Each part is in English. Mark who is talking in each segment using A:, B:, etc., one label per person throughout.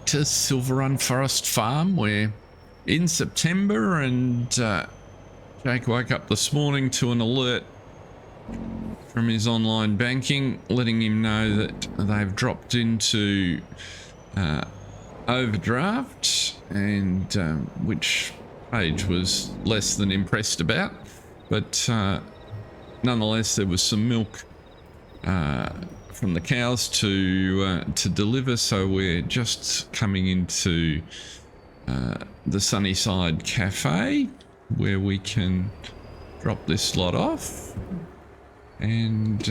A: to Silverrun Forest Farm. We're in September, and Jake woke up this morning to an alert from his online banking letting him know that they've dropped into overdraft, and which Paige was less than impressed about, but nonetheless there was some milk from the cows to deliver, so we're just coming into the Sunnyside Cafe where we can drop this lot off, and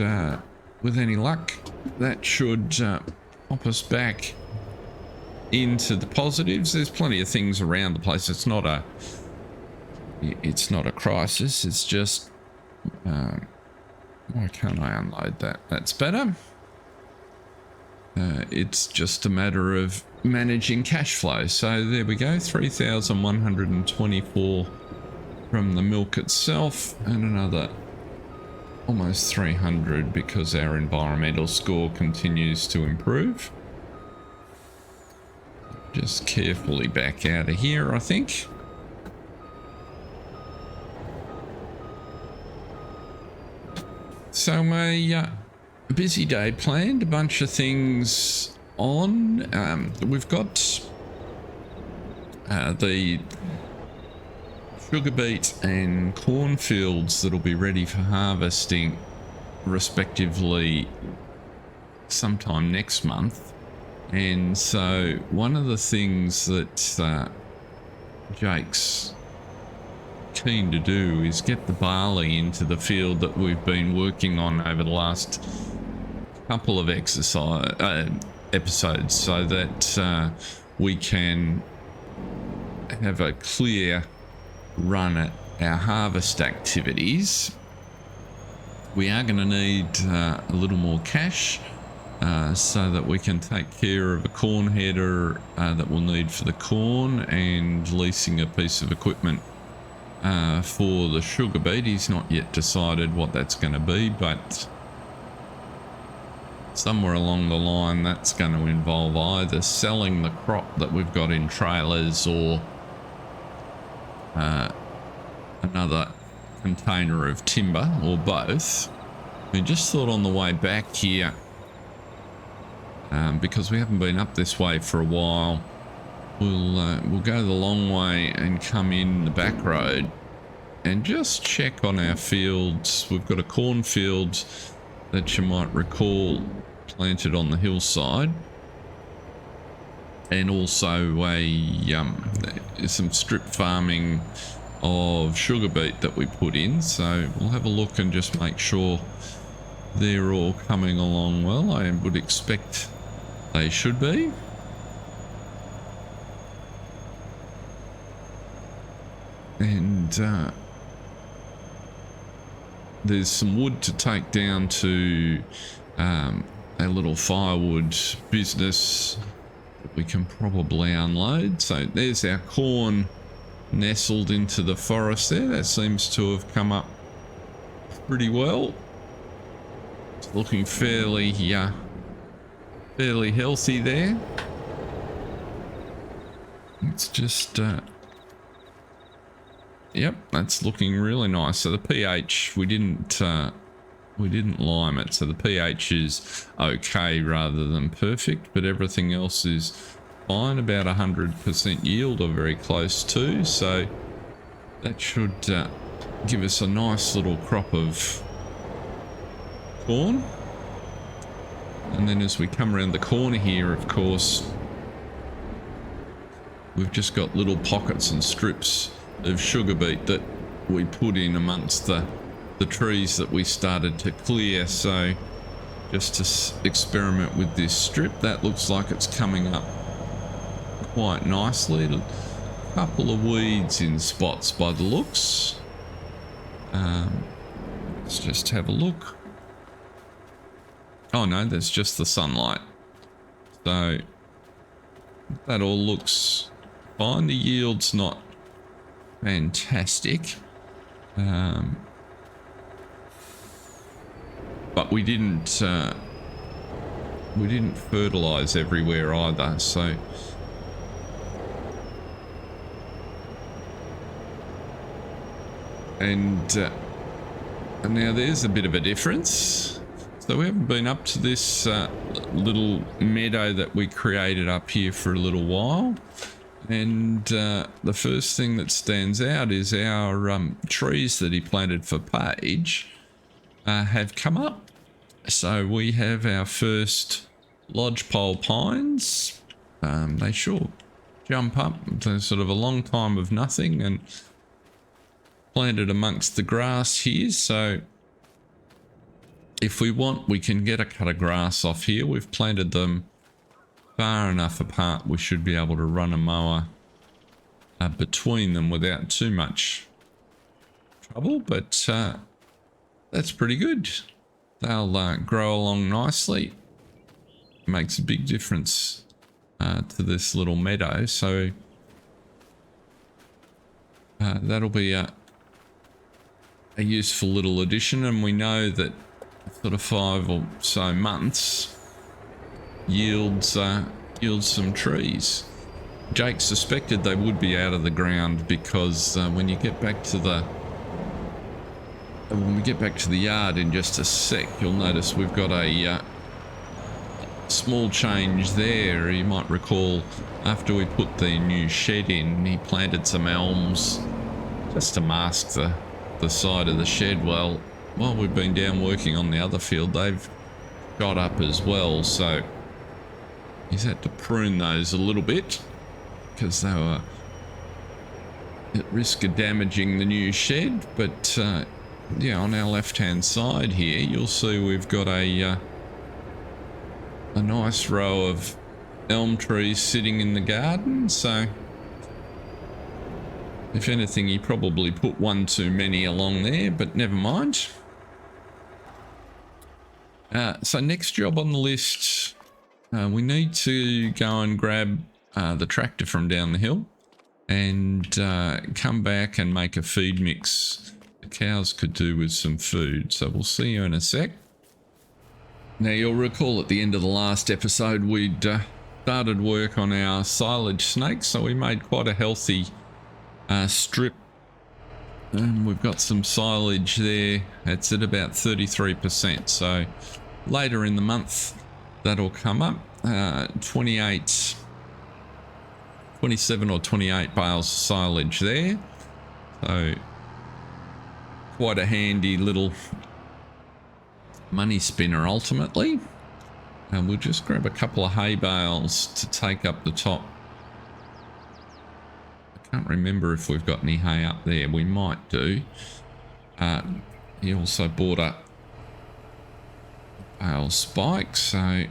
A: with any luck that should pop us back into the positives. There's plenty of things around the place. It's not a crisis. It's just why can't I unload that? That's better. It's just a matter of managing cash flow. So there we go, 3,124 from the milk itself, and another almost 300 because our environmental score continues to improve. Just carefully back out of here, I think. So a busy day planned, a bunch of things on. We've got the sugar beet and cornfields that'll be ready for harvesting respectively sometime next month, and so one of the things that Jake's keen to do is get the barley into the field that we've been working on over the last couple of episodes, so that we can have a clear run at our harvest activities. We are going to need a little more cash so that we can take care of a corn header that we'll need for the corn, and leasing a piece of equipment for the sugar beet. He's not yet decided what that's going to be, but somewhere along the line that's going to involve either selling the crop that we've got in trailers or another container of timber, or both. We just thought on the way back here, because we haven't been up this way for a while, we'll go the long way and come in the back road and just check on our fields. We've got a cornfield that you might recall planted on the hillside, and also some strip farming of sugar beet that we put in. So we'll have a look and just make sure they're all coming along well. I would expect they should be. And there's some wood to take down to a little firewood business that we can probably unload. So there's our corn nestled into the forest there. That seems to have come up pretty well. It's looking fairly healthy there. It's just yep, that's looking really nice. So the pH, we didn't lime it, so the pH is okay rather than perfect, but everything else is fine. About 100% yield, or very close to, so that should give us a nice little crop of corn. And then as we come around the corner here, of course, we've just got little pockets and strips of sugar beet that we put in amongst the trees that we started to clear. So just to experiment with this strip, that looks like it's coming up quite nicely. A couple of weeds in spots by the looks. Let's just have a look. Oh no, that's just the sunlight. So that all looks fine. The yield's not fantastic, but we didn't fertilize everywhere either, so And now there's a bit of a difference. So we haven't been up to this little meadow that we created up here for a little while. And the first thing that stands out is our trees that he planted for Paige have come up. So we have our first lodgepole pines. They sure jump up. There's sort of a long time of nothing and planted amongst the grass here. So if we want, we can get a cut of grass off here. We've planted them far enough apart. We should be able to run a mower between them without too much trouble, but that's pretty good. They'll grow along nicely. Makes a big difference to this little meadow, so that'll be a useful little addition. And we know that sort of 5 or so months yields some trees. Jake suspected they would be out of the ground because when we get back to the yard in just a sec, you'll notice we've got a small change there. You might recall after we put the new shed in, he planted some elms just to mask the side of the shed. Well, while we've been down working on the other field, they've got up as well, so he's had to prune those a little bit because they were at risk of damaging the new shed. But yeah, on our left hand side here, you'll see we've got a nice row of elm trees sitting in the garden. So if anything, he probably put one too many along there, but never mind. So next job on the list, we need to go and grab the tractor from down the hill and come back and make a feed mix. The cows could do with some food, so we'll see you in a sec. Now you'll recall at the end of the last episode we'd started work on our silage snakes, so we made quite a healthy strip. And we've got some silage there. It's at about 33%, so later in the month that'll come up. 27 or 28 bales of silage there, so quite a handy little money spinner ultimately. And we'll just grab a couple of hay bales to take up the top. I can't remember if we've got any hay up there. We might do. He also bought a bale spike, so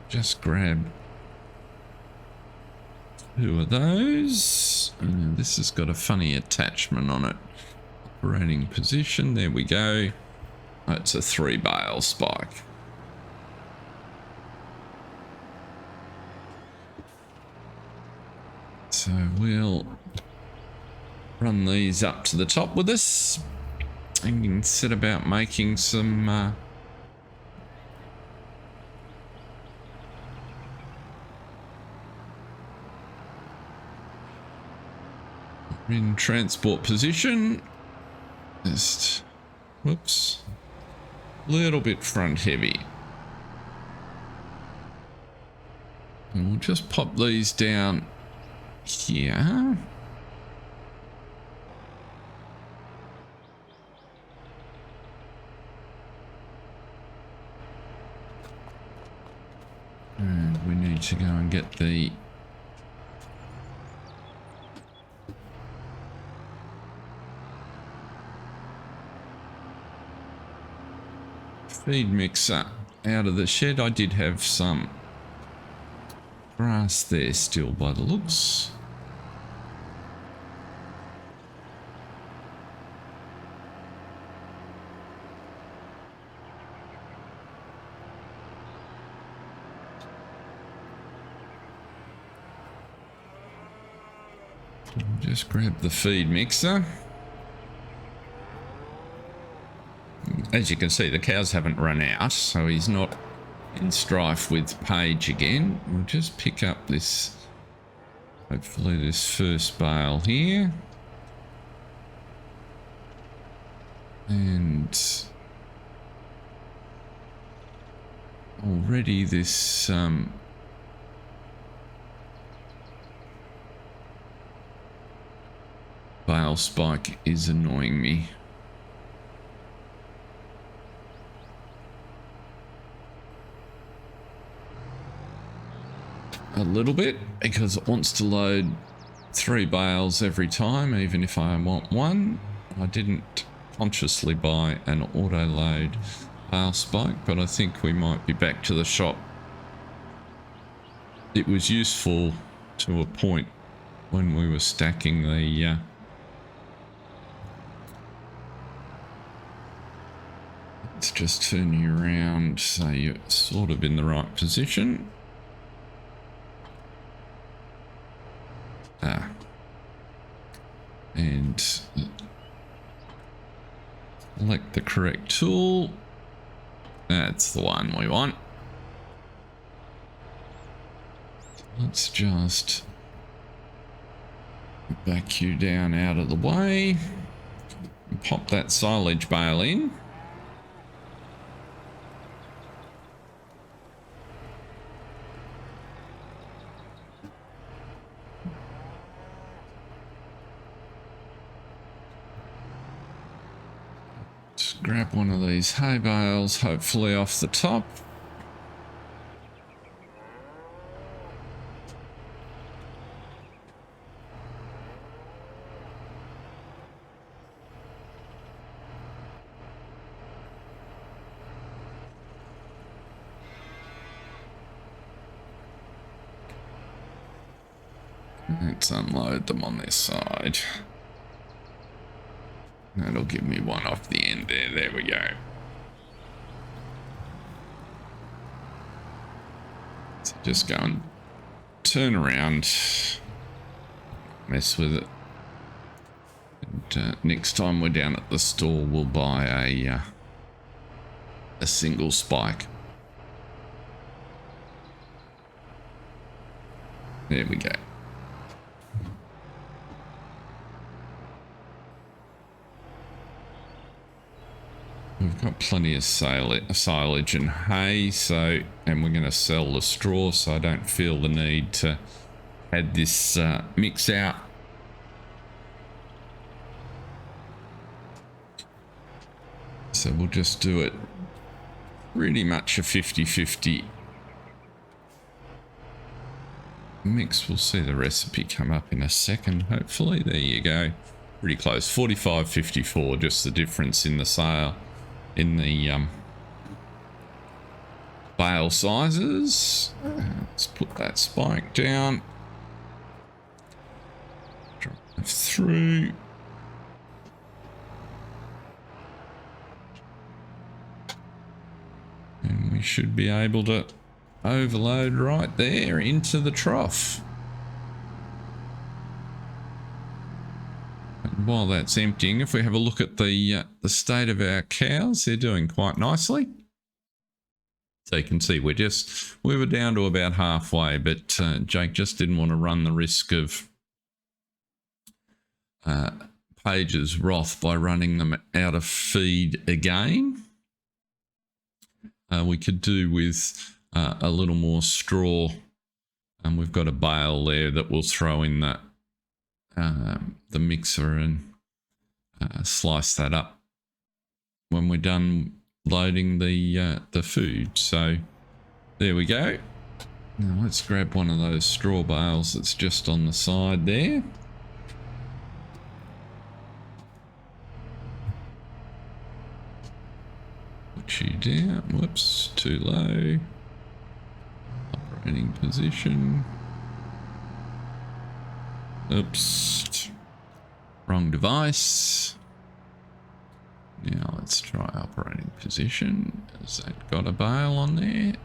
A: just grab 2 of those. And this has got a funny attachment on it. Operating position, there we go. It's a 3 bale spike. So we'll run these up to the top with us and set about making some in transport position. Just whoops, little bit front heavy. And we'll just pop these down here. And we need to go and get the feed mixer out of the shed. I did have some grass there still by the looks. Just grab the feed mixer. As you can see, the cows haven't run out, so he's not in strife with Paige again. We'll just pick up this, hopefully this first bale here. And already this bale spike is annoying me. A little bit, because it wants to load 3 bales every time, even if I want 1. I didn't consciously buy an auto load bale spike, but I think we might be back to the shop. It was useful to a point when we were stacking the let's just turn you around so you're sort of in the right position. And select the correct tool. That's the one we want. Let's just back you down out of the way. Pop that silage bale in. Grab one of these hay bales, hopefully off the top. Let's unload them on this side. That'll give me one off the end there. There we go. So just go and turn around, mess with it. And next time we're down at the store, we'll buy a single spike. There we go. We've got plenty of silage and hay, so, and we're going to sell the straw, so I don't feel the need to add this mix out. So we'll just do it pretty much a 50-50 mix. We'll see the recipe come up in a second, hopefully. There you go. Pretty close. 45-54, just the difference in the sale. In the bale sizes. Let's put that spike down. Drive through. And we should be able to overload right there into the trough. While that's emptying, if we have a look at the state of our cows, they're doing quite nicely. So you can see we were down to about halfway, but Jake just didn't want to run the risk of Paige's wrath by running them out of feed again. We could do with a little more straw, and we've got a bale there that we'll throw in the mixer and slice that up when we're done loading the food. So there we go. Now let's grab one of those straw bales that's just on the side there. Put you down. Whoops, too low. Operating position. Oops, wrong device. Now let's try operating position. Has that got a bale on there?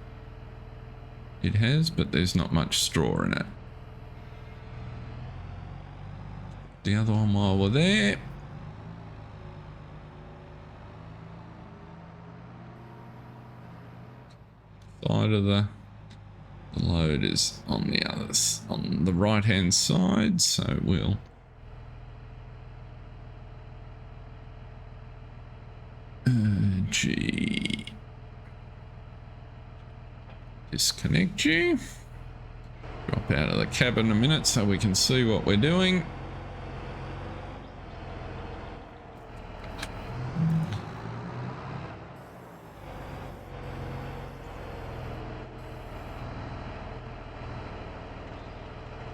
A: It has, but there's not much straw in it. The other one while we're there. Side of the load is on the right hand side, so we'll G. Disconnect you. Drop out of the cabin a minute so we can see what we're doing.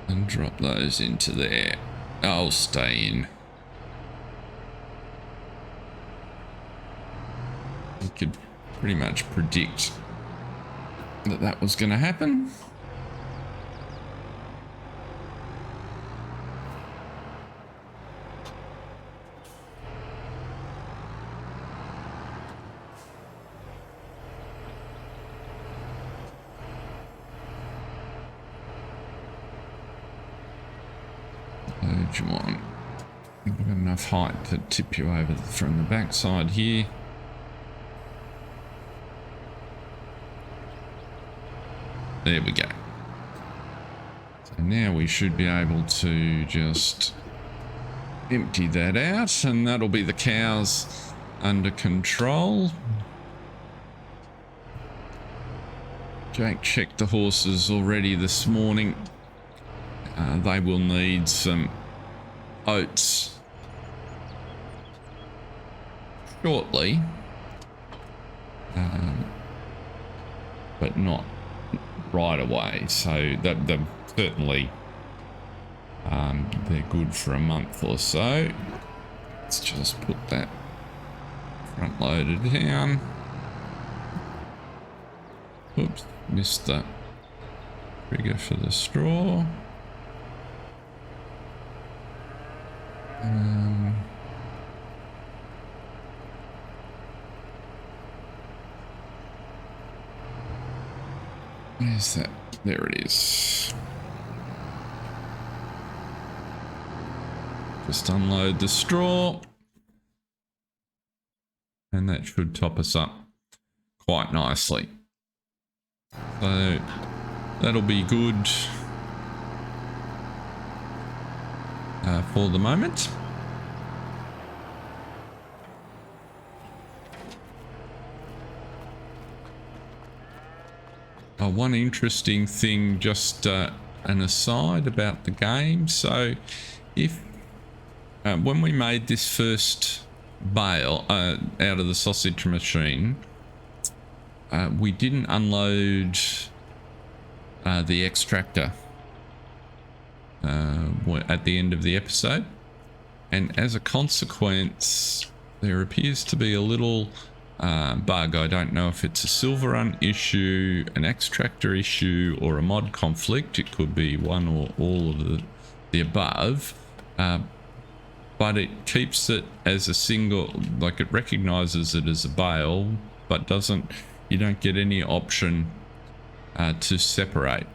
A: And drop those into there. I'll stay in. We could pretty much predict that that was going to happen. Load you on. We've got enough height to tip you over from the back side here. There we go. So now we should be able to just empty that out, and that'll be the cows under control. Jake checked the horses already this morning. They will need some oats shortly, but not right away, so that they're certainly they're good for a month or so. Let's just put that front loader down. Oops, missed the trigger for the straw. Where's that? There it is. Just unload the straw. And that should top us up quite nicely. So that'll be good for the moment. One interesting thing, just an aside about the game. So if when we made this first bale out of the sausage machine, we didn't unload the extractor at the end of the episode, and as a consequence there appears to be a little bug. I don't know if it's a Silverrun issue, an extractor issue, or a mod conflict. It could be one or all of the above, but it keeps it as a single, like it recognizes it as a bale, but you don't get any option to separate.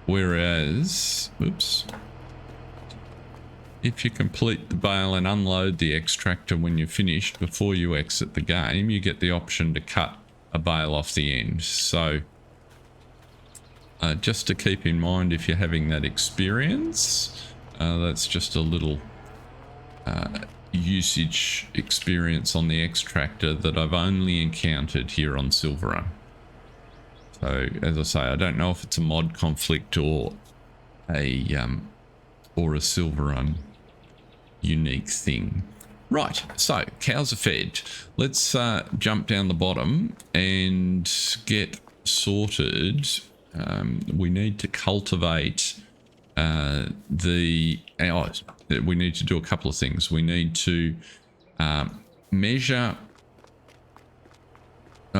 A: Whereas, oops, if you complete the bale and unload the extractor when you're finished before you exit the game, you get the option to cut a bale off the end. So just to keep in mind if you're having that experience, that's just a little usage experience on the extractor that I've only encountered here on Silverrun. So as I say, I don't know if it's a mod conflict or a Silverrun unique thing. Right, so cows are fed. Let's jump down the bottom and get sorted. We need to cultivate we need to do a couple of things. We need to measure,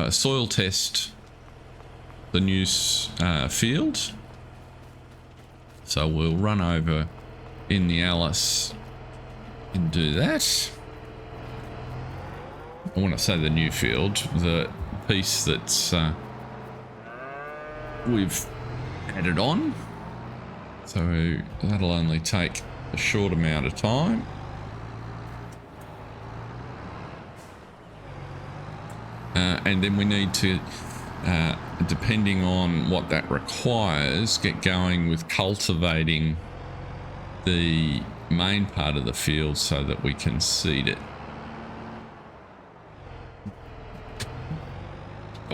A: soil test the new field. So we'll run over in the Allis and do that. I want to say the new field, the piece that's we've added on. So that'll only take a short amount of time. And then we need to, depending on what that requires, get going with cultivating the main part of the field so that we can seed it.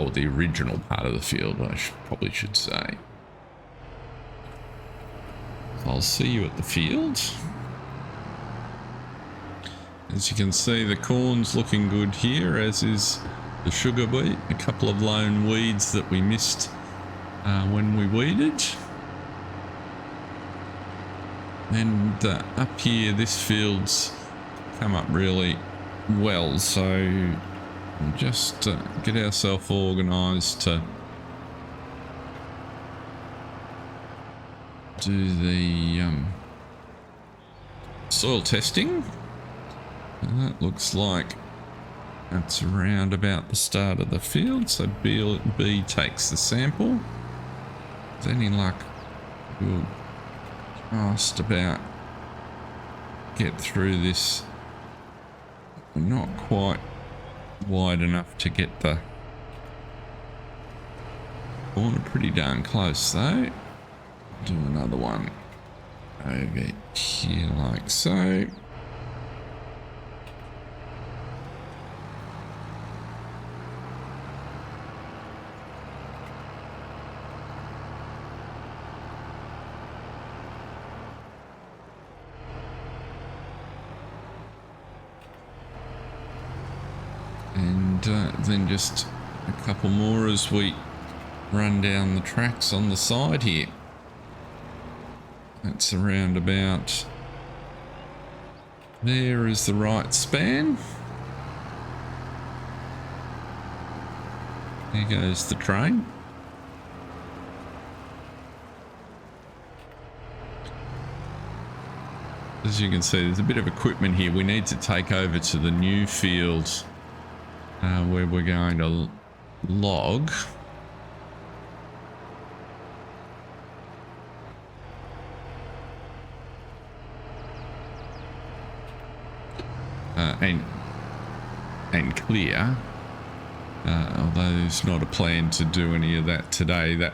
A: or the original part of the field, I probably should say. I'll see you at the field. As you can see, the corn's looking good here, as is the sugar beet. A couple of lone weeds that we missed when we weeded. And up here, this field's come up really well, so we'll just get ourselves organised to do the soil testing. And that looks like that's around about the start of the field. So B takes the sample. With any luck, we'll just about get through this. We're not quite wide enough to get the corner, pretty darn close though. Do another one over here like so. And then just a couple more as we run down the tracks on the side here. That's around about there is the right span. There goes the train. As you can see, there's a bit of equipment here we need to take over to the new field where we're going to log. And clear, although there's not a plan to do any of that today. That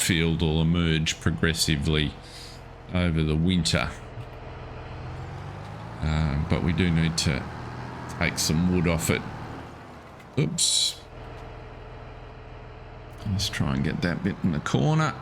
A: field will emerge progressively over the winter, but we do need to take some wood off it. Oops, let's try and get that bit in the corner.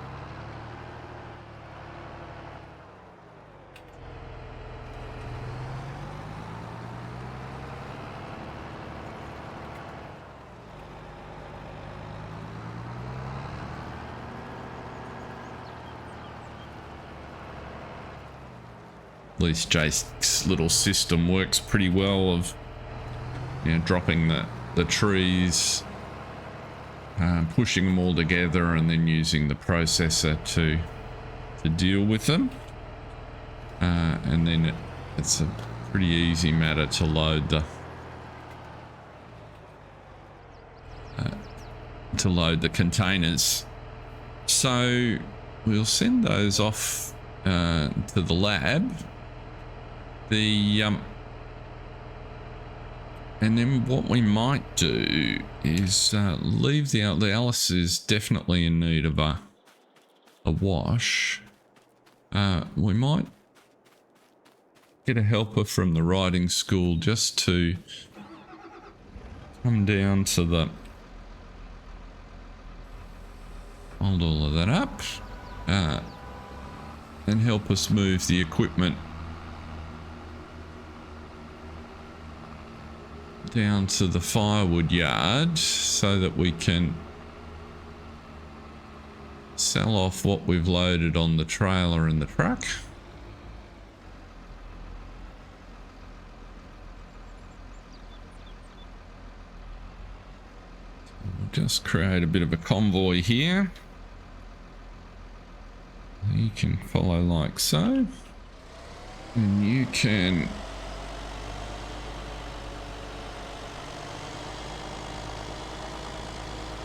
A: At least Jake's little system works pretty well of, you know, dropping the trees, pushing them all together, and then using the processor to deal with them. And then it's a pretty easy matter to load the containers. So we'll send those off to the lab. And then what we might do is leave the Allis is definitely in need of a wash. We might get a helper from the riding school just to come down to the, hold all of that up, and help us move the equipment down to the firewood yard so that we can sell off what we've loaded on the trailer and the truck. We'll just create a bit of a convoy here. You can follow like so, and you can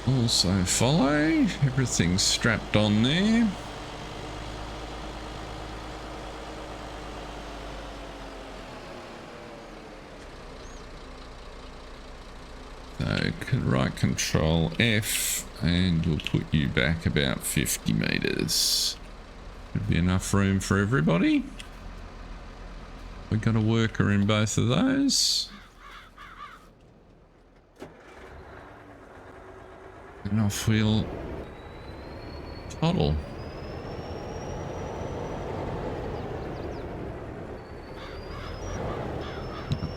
A: also follow. Everything's strapped on there. So right control F and we'll put you back about 50 meters. Should be enough room for everybody. We've got a worker in both of those. And off we'll toddle.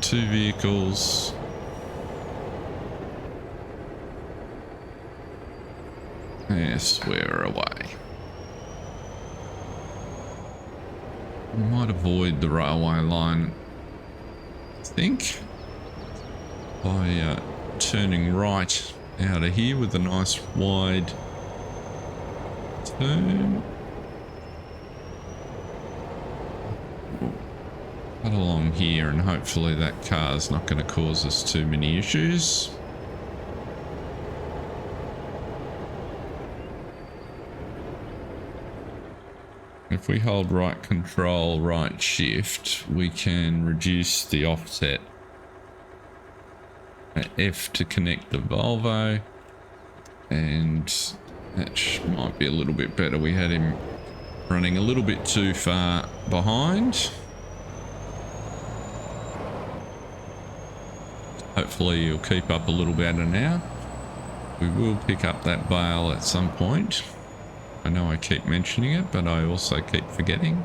A: Two vehicles. Yes, we're away. We might avoid the railway line, I think, by turning right out of here with a nice wide turn. Cut along here, and hopefully that car's not going to cause us too many issues. If we hold right control, right shift, we can reduce the offset. F to connect the Volvo, and that might be a little bit better. We had him running a little bit too far behind. Hopefully he'll keep up a little better now. We will pick up that bale at some point. I know I keep mentioning it, but I also keep forgetting.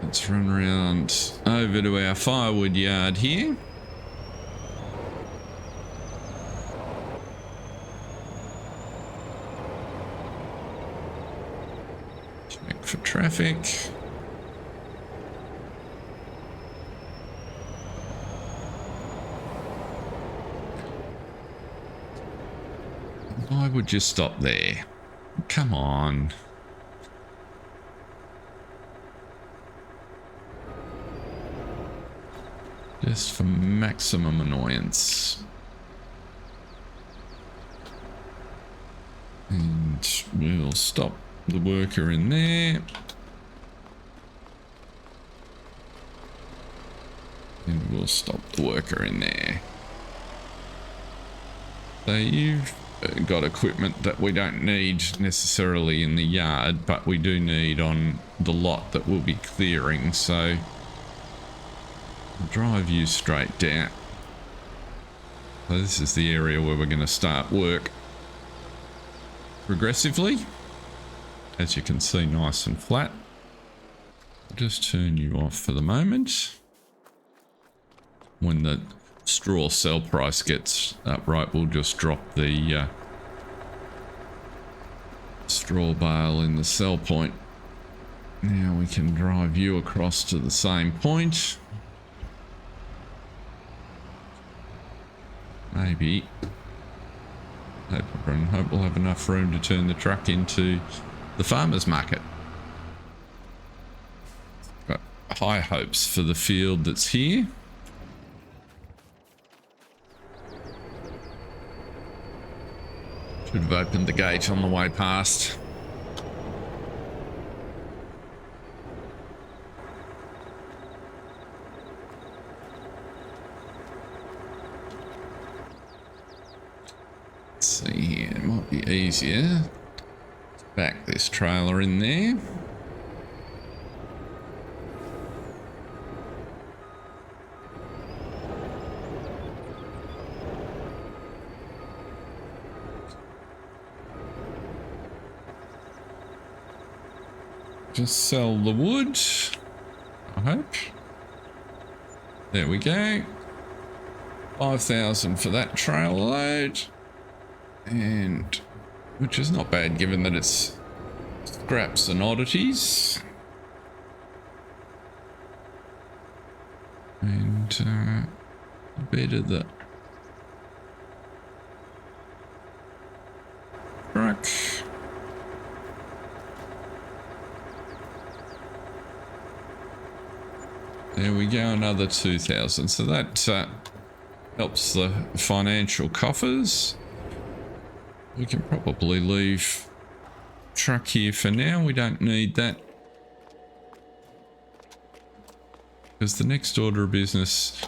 A: Let's run around over to our firewood yard here. Check for traffic. Why would you stop there? Come on. Just for maximum annoyance. And we'll stop the worker in there. And we'll stop the worker in there. So you've got equipment that we don't need necessarily in the yard, but we do need on the lot that we'll be clearing, so I'll drive you straight down. So this is the area where we're going to start work progressively. As you can see, nice and flat. I'll just turn you off for the moment. When the straw sell price gets upright, we'll just drop the straw bale in the Sellpoint. Now we can drive you across to the same point. Maybe. Hope we'll have enough room to turn the truck into the farmer's market. Got high hopes for the field that's here. Should have opened the gate on the way past. Let's see here, it might be easier to back this trailer in there. Just sell the wood, I hope. There we go. 5,000 for that trailer load. And which is not bad given that it's scraps and oddities. And a bit of the truck. There we go, another 2,000. So that helps the financial coffers. We can probably leave truck here for now. We don't need that. Because the next order of business,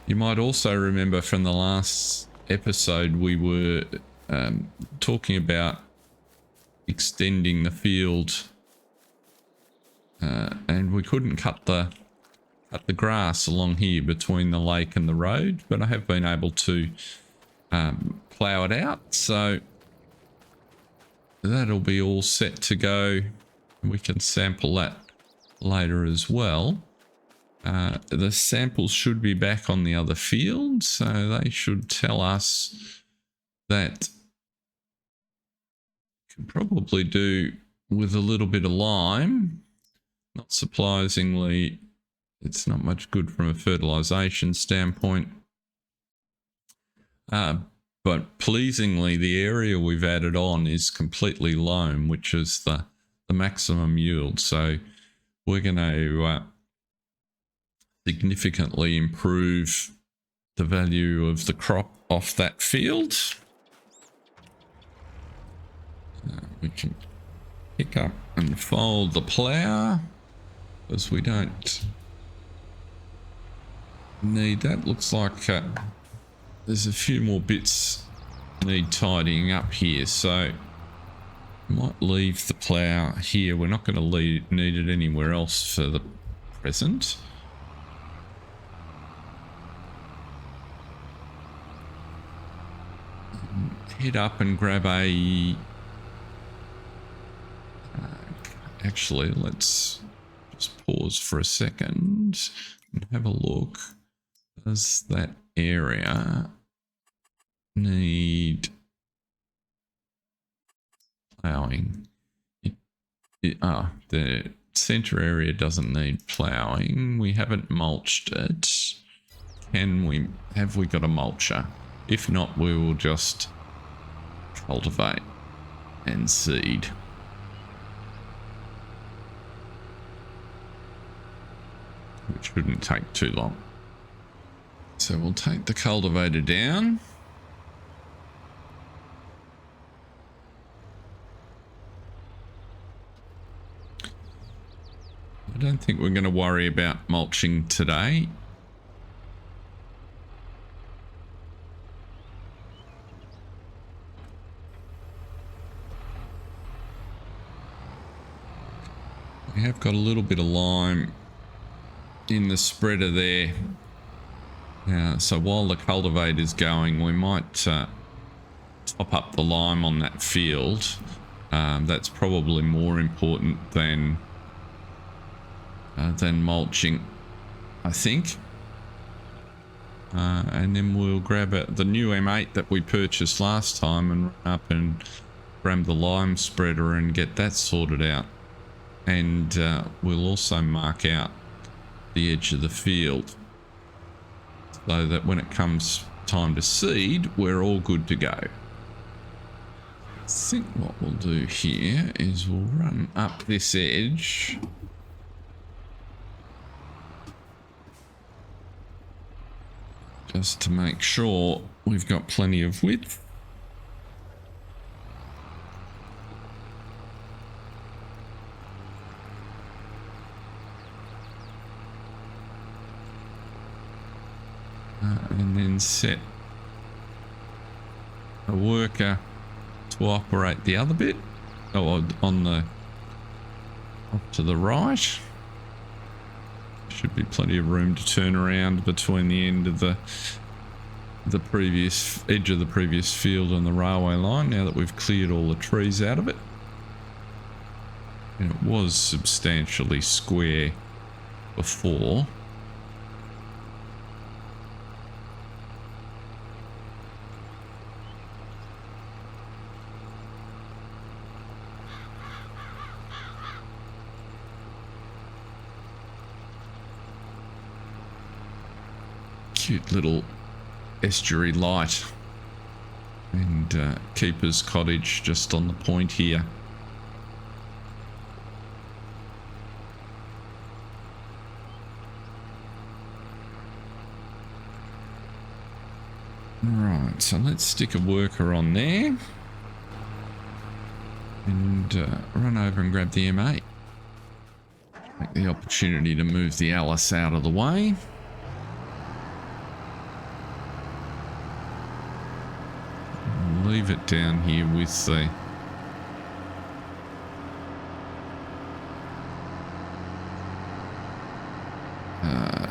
A: you might also remember from the last episode, we were talking about extending the field and we couldn't cut the cut the grass along here between the lake and the road, but I have been able to plough it out, so that'll be all set to go. We can sample that later as well. The samples should be back on the other field, so they should tell us that can probably do with a little bit of lime. Not surprisingly, it's not much good from a fertilization standpoint. But pleasingly, the area we've added on is completely loam, which is the maximum yield. So we're going to significantly improve the value of the crop off that field. We can pick up and fold the plough because we don't need that. Looks like there's a few more bits need tidying up here, so might leave the plough here. We're not going to need it anywhere else for the present. Head up and grab a actually, let's just pause for a second and have a look. Does that area need ploughing? The center area doesn't need ploughing. We haven't mulched it. Have we got a mulcher? If not, we will just cultivate and seed. Which shouldn't take too long. So we'll take the cultivator down. I don't think we're going to worry about mulching today. We have got a little bit of lime in the spreader there. So while the cultivator's going, we might top up the lime on that field. That's probably more important than mulching, I think. And then we'll grab the new M8 that we purchased last time and run up and grab the lime spreader and get that sorted out. And we'll also mark out the edge of the field so that when it comes time to seed, we're all good to go. I think what we'll do here is we'll run up this edge. Just to make sure we've got plenty of width. And then set a worker to operate the other bit, or on the off to the right. Should be plenty of room to turn around between the end of the previous edge of the previous field and the railway line, now that we've cleared all the trees out of it. And it was substantially square before. Cute little estuary light and keeper's cottage just on the point here. Right, so let's stick a worker on there and run over and grab the M8. Take the opportunity to move the Allis out of the way. Leave it down here with the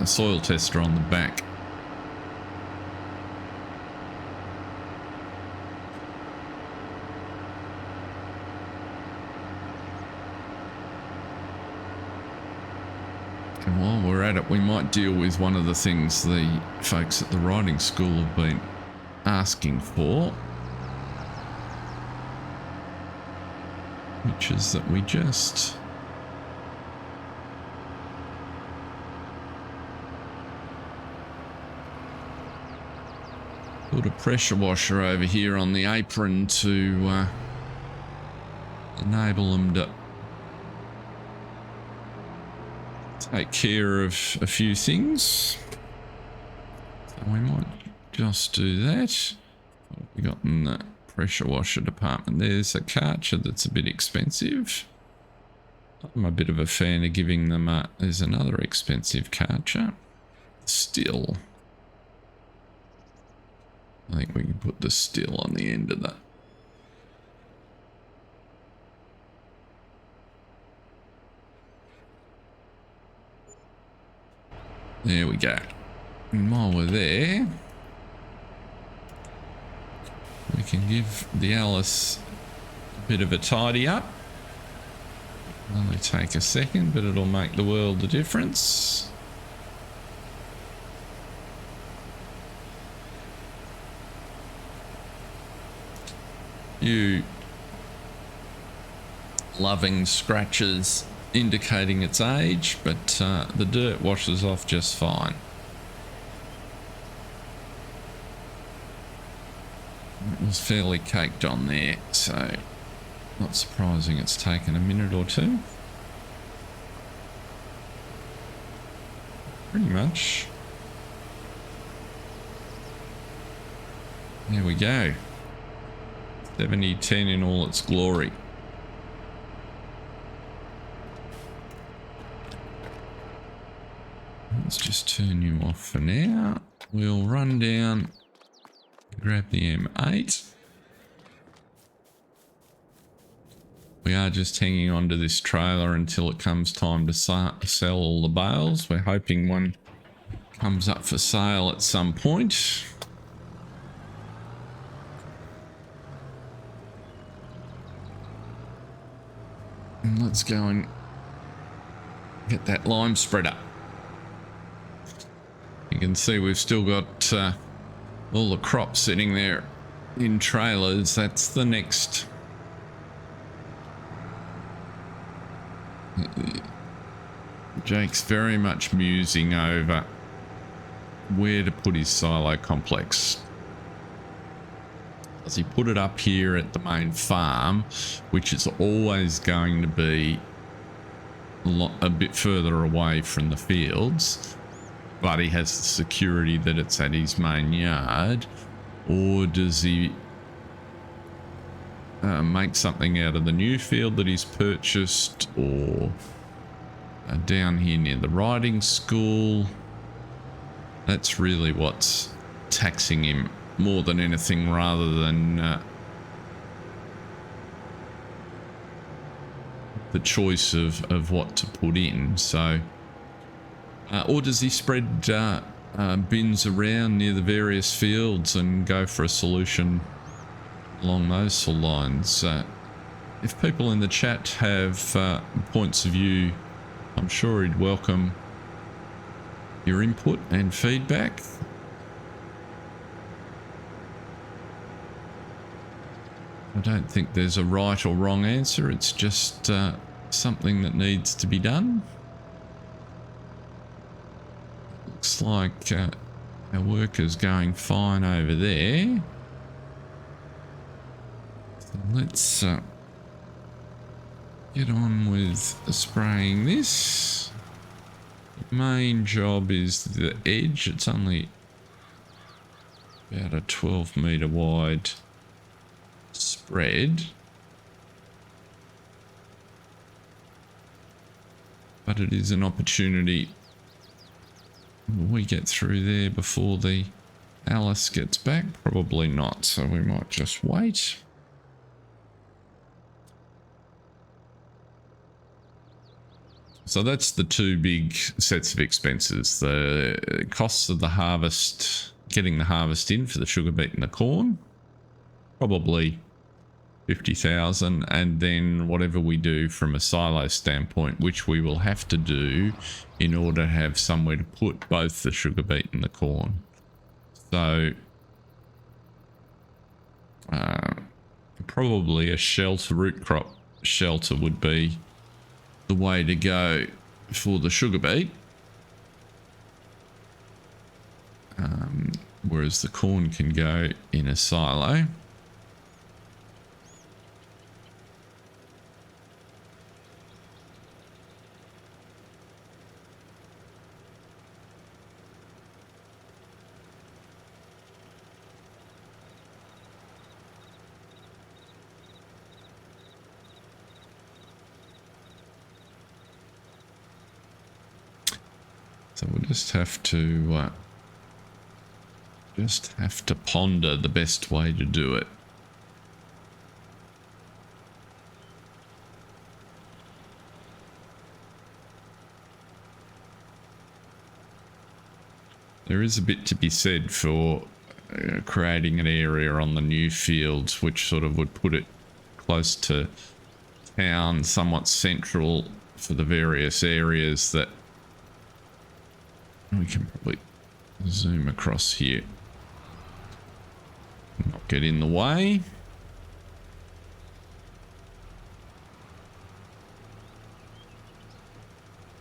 A: a soil tester on the back. And while we're at it, we might deal with one of the things the folks at the riding school have been asking for, which is that we just put a pressure washer over here on the apron to enable them to take care of a few things. So we might just do that. What have we got in the pressure washer department? There's a Karcher that's a bit expensive. I'm a bit of a fan of giving them there's another expensive Karcher. Still, I think we can put the still on the end of that. There we go. And while we're there, we can give the Allis a bit of a tidy up. It'll only take a second, but it'll make the world of difference. You loving scratches indicating its age, but the dirt washes off just fine. It was fairly caked on there, so not surprising it's taken a minute or two. Pretty much. There we go. 70-10 in all its glory. Let's just turn you off for now. We'll run down, grab the M8. We are just hanging on to this trailer until it comes time to sell all the bales. We're hoping one comes up for sale at some point. And let's go and get that lime spreader. You can see we've still got all the crop sitting there in trailers. That's the next. Jake's very much musing over where to put his silo complex. Does he put it up here at the main farm, which is always going to be a bit further away from the fields, but he has the security that it's at his main yard? Or does he make something out of the new field that he's purchased, or down here near the riding school? That's really what's taxing him more than anything, rather than the choice of what to put in. So or does he spread bins around near the various fields and go for a solution along those lines? If people in the chat have points of view, I'm sure he'd welcome your input and feedback. I don't think there's a right or wrong answer. It's just something that needs to be done. Looks like our work is going fine over there. So let's get on with spraying this. The main job is the edge. It's only about a 12-meter wide spread, but it is an opportunity. We get through there before the Allis gets back? Probably not, so we might just wait. So that's the two big sets of expenses. The costs of the harvest, getting the harvest in for the sugar beet and the corn, probably 50,000, and then whatever we do from a silo standpoint, which we will have to do in order to have somewhere to put both the sugar beet and the corn. So probably a shelter, root crop shelter would be the way to go for the sugar beet. Whereas the corn can go in a silo. So we'll just have to ponder the best way to do it. There is a bit to be said for creating an area on the new fields which sort of would put it close to town, somewhat central for the various areas that we can probably zoom across here. Not get in the way.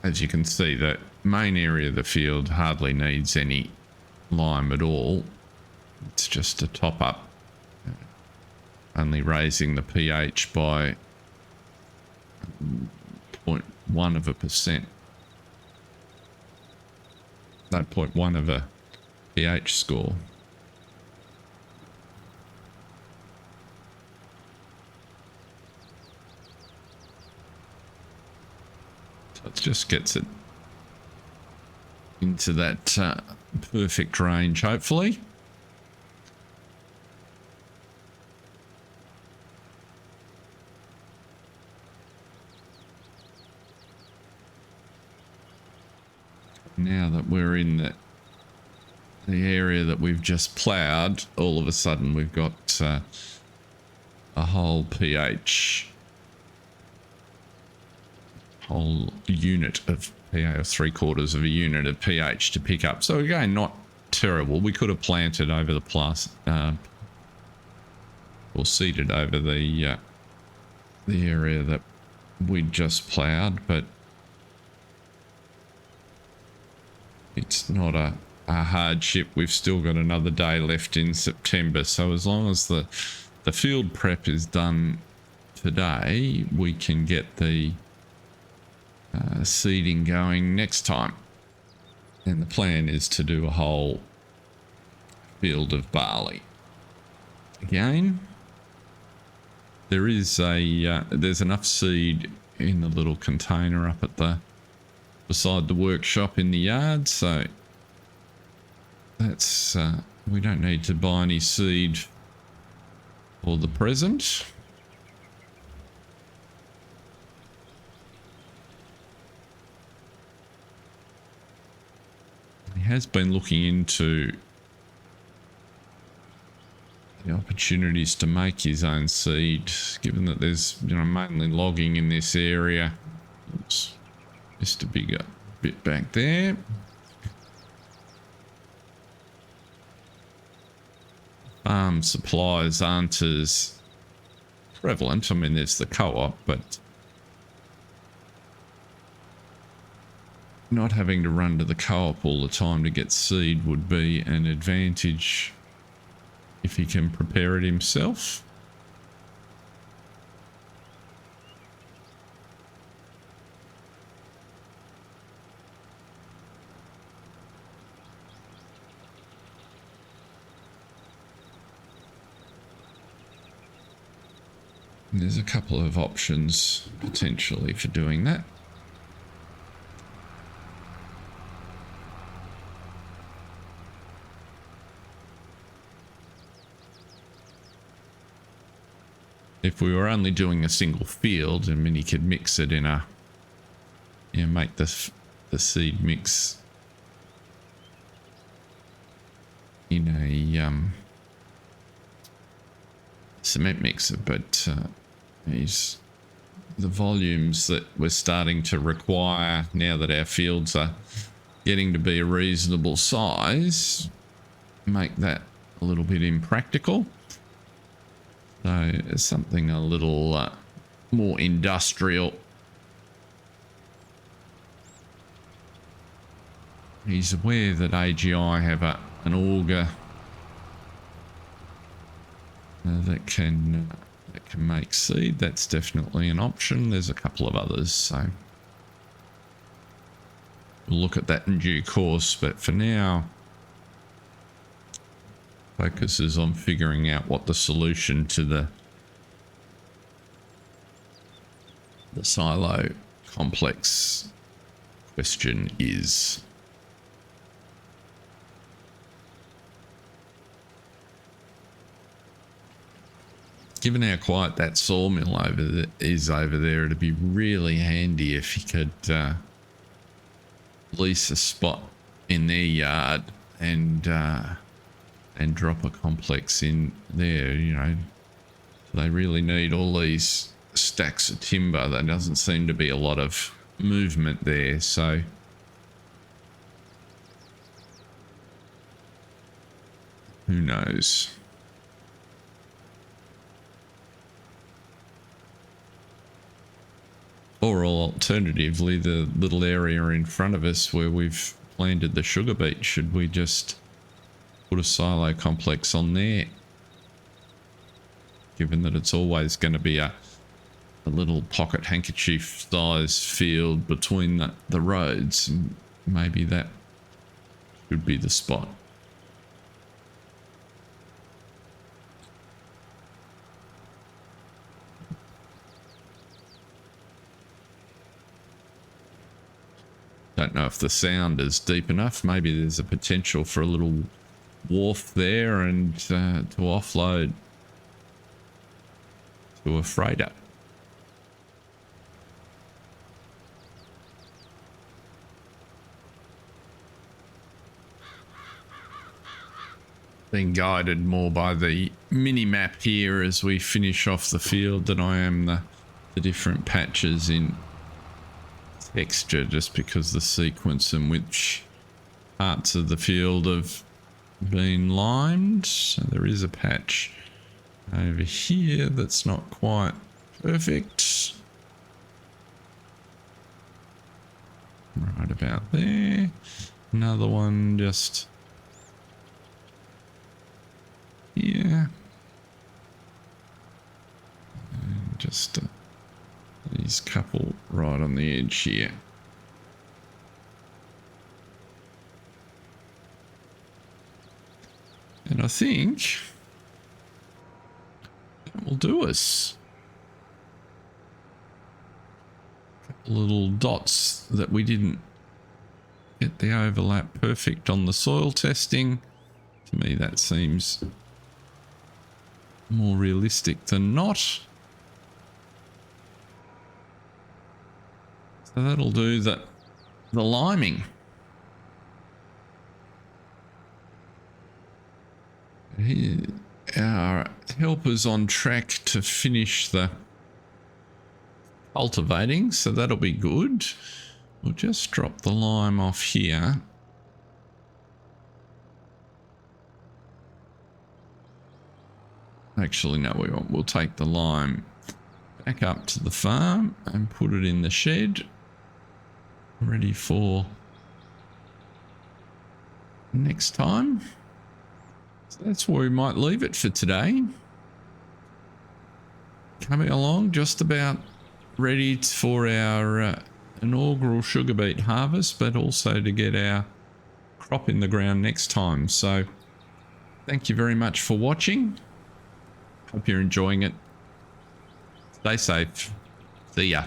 A: As you can see, that main area of the field hardly needs any lime at all. It's just a top up, only raising the pH by 0.1%. No, 0.1 of a pH score. So it just gets it into that perfect range, hopefully. Now that we're in the area that we've just ploughed, all of a sudden we've got a whole pH, whole unit of pH, or 3/4 of a unit of pH to pick up. So again, not terrible. We could have planted over the or seeded over the area that we'd just ploughed, but it's not a hardship. We've still got another day left in September, so as long as the field prep is done today, we can get the seeding going next time. And the plan is to do a whole field of barley. Again, there's enough seed in the little container up at beside the workshop in the yard, so that's we don't need to buy any seed for the present. He has been looking into the opportunities to make his own seed, given that there's mainly logging in this area. Oops. Just a bigger bit back there. Farm supplies aren't as prevalent. I mean, there's the co-op, but not having to run to the co-op all the time to get seed would be an advantage if he can prepare it himself. There's a couple of options potentially for doing that. If we were only doing a single field, I mean, you could mix it in a make the seed mix in a cement mixer, but the volumes that we're starting to require now that our fields are getting to be a reasonable size make that a little bit impractical. So something a little more industrial. He's aware that AGI have an auger that can make seed. That's definitely an option. There's a couple of others, so we'll look at that in due course. But for now, focus is on figuring out what the solution to the silo complex question is. Given how quiet that sawmill is over there, it'd be really handy if you could lease a spot in their yard and drop a complex in there. You know, they really need all these stacks of timber. There doesn't seem to be a lot of movement there, so who knows? Or alternatively, the little area in front of us where we've planted the sugar beet, should we just put a silo complex on there? Given that it's always going to be a little pocket handkerchief size field between the roads, maybe that should be the spot. Don't know if the sound is deep enough. Maybe there's a potential for a little wharf there and to offload to a freighter. Being guided more by the mini map here as we finish off the field than I am the different patches in texture, just because the sequence in which parts of the field have been limed. So there is a patch over here that's not quite perfect. Right about there. Another one just here. And just these couple right on the edge here. And I think that will do us. Couple little dots that we didn't get the overlap perfect on the soil testing. To me, that seems more realistic than not. So that'll do the liming. Our helper's on track to finish the cultivating, so that'll be good. We'll just drop the lime off here. Actually, no, we won't. We'll take the lime back up to the farm and put it in the shed, ready for next time. So that's where we might leave it for today. Coming along just about ready for our inaugural sugar beet harvest, but also to get our crop in the ground next time. So thank you very much for watching. Hope you're enjoying it. Stay safe. See ya.